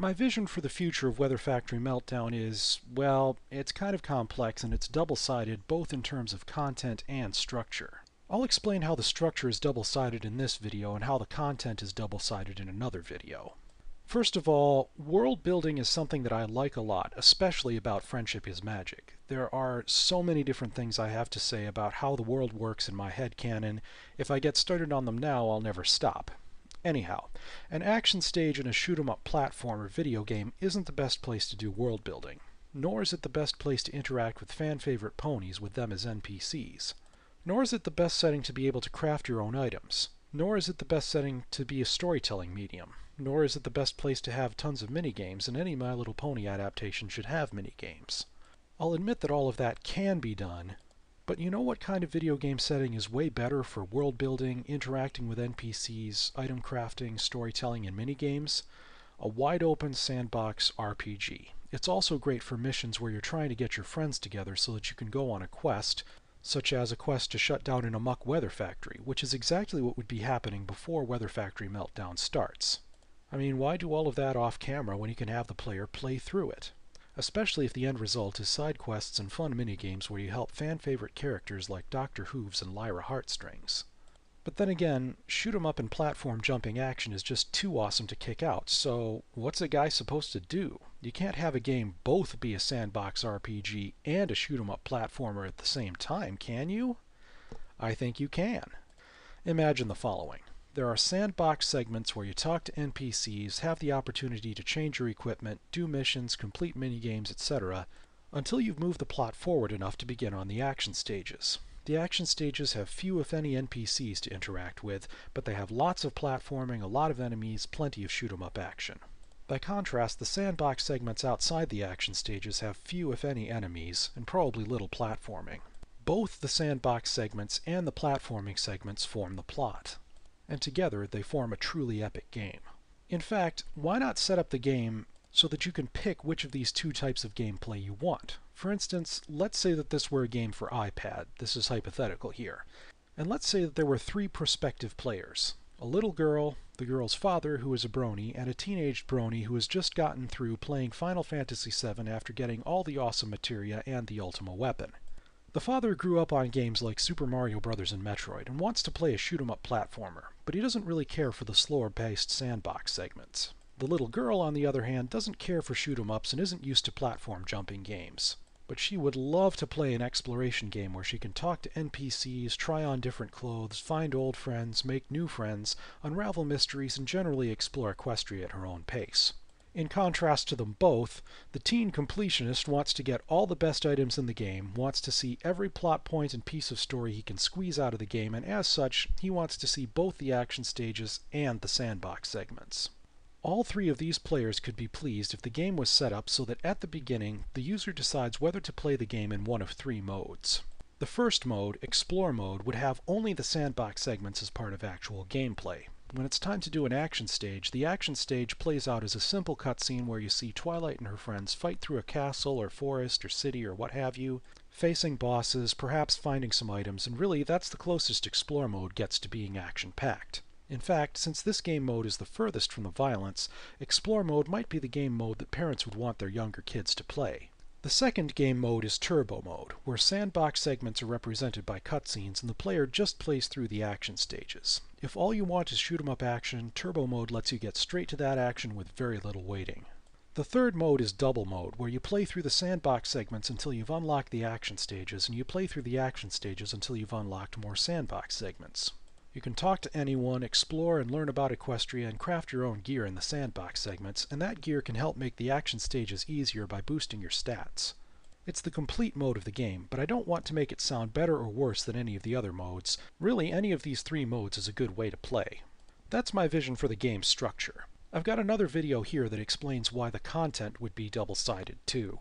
My vision for the future of Weather Factory Meltdown is, well, it's kind of complex and it's double-sided both in terms of content and structure. I'll explain how the structure is double-sided in this video and how the content is double-sided in another video. First of all, world building is something that I like a lot, especially about Friendship is Magic. There are so many different things I have to say about how the world works in my headcanon. If I get started on them now, I'll never stop. Anyhow, an action stage in a shoot-'em-up platformer video game isn't the best place to do world building, nor is it the best place to interact with fan-favorite ponies with them as NPCs. Nor is it the best setting to be able to craft your own items. Nor is it the best setting to be a storytelling medium. Nor is it the best place to have tons of minigames, and any My Little Pony adaptation should have minigames. I'll admit that all of that can be done, but you know what kind of video game setting is way better for world building, interacting with NPCs, item crafting, storytelling, and minigames? A wide open sandbox RPG. It's also great for missions where you're trying to get your friends together so that you can go on a quest, such as a quest to shut down an amok weather factory, which is exactly what would be happening before Weather Factory Meltdown starts. I mean, why do all of that off camera when you can have the player play through it? Especially if the end result is side quests and fun minigames where you help fan-favorite characters like Dr. Hooves and Lyra Heartstrings. But then again, shoot 'em up and platform jumping action is just too awesome to kick out, so what's a guy supposed to do? You can't have a game both be a sandbox RPG and a shoot 'em up platformer at the same time, can you? I think you can. Imagine the following. There are sandbox segments where you talk to NPCs, have the opportunity to change your equipment, do missions, complete minigames, etc., until you've moved the plot forward enough to begin on the action stages. The action stages have few if any NPCs to interact with, but they have lots of platforming, a lot of enemies, plenty of shoot-'em-up action. By contrast, the sandbox segments outside the action stages have few if any enemies, and probably little platforming. Both the sandbox segments and the platforming segments form the plot, and together they form a truly epic game. In fact, why not set up the game so that you can pick which of these two types of gameplay you want? For instance, let's say that this were a game for iPad. This is hypothetical here. And let's say that there were three prospective players. A little girl, the girl's father who is a brony, and a teenaged brony who has just gotten through playing Final Fantasy VII after getting all the awesome materia and the Ultima weapon. The father grew up on games like Super Mario Bros. And Metroid and wants to play a shoot-'em-up platformer, but he doesn't really care for the slower-paced sandbox segments. The little girl, on the other hand, doesn't care for shoot-'em-ups and isn't used to platform jumping games. But she would love to play an exploration game where she can talk to NPCs, try on different clothes, find old friends, make new friends, unravel mysteries, and generally explore Equestria at her own pace. In contrast to them both, the teen completionist wants to get all the best items in the game, wants to see every plot point and piece of story he can squeeze out of the game, and as such, he wants to see both the action stages and the sandbox segments. All three of these players could be pleased if the game was set up so that at the beginning, the user decides whether to play the game in one of three modes. The first mode, Explore Mode, would have only the sandbox segments as part of actual gameplay. When it's time to do an action stage, the action stage plays out as a simple cutscene where you see Twilight and her friends fight through a castle or forest or city or what have you, facing bosses, perhaps finding some items, and really that's the closest Explore Mode gets to being action-packed. In fact, since this game mode is the furthest from the violence, Explore Mode might be the game mode that parents would want their younger kids to play. The second game mode is Turbo Mode, where sandbox segments are represented by cutscenes and the player just plays through the action stages. If all you want is shoot-'em-up action, Turbo Mode lets you get straight to that action with very little waiting. The third mode is Double Mode, where you play through the sandbox segments until you've unlocked the action stages, and you play through the action stages until you've unlocked more sandbox segments. You can talk to anyone, explore and learn about Equestria, and craft your own gear in the sandbox segments, and that gear can help make the action stages easier by boosting your stats. It's the complete mode of the game, but I don't want to make it sound better or worse than any of the other modes. Really, any of these three modes is a good way to play. That's my vision for the game's structure. I've got another video here that explains why the content would be double-sided too.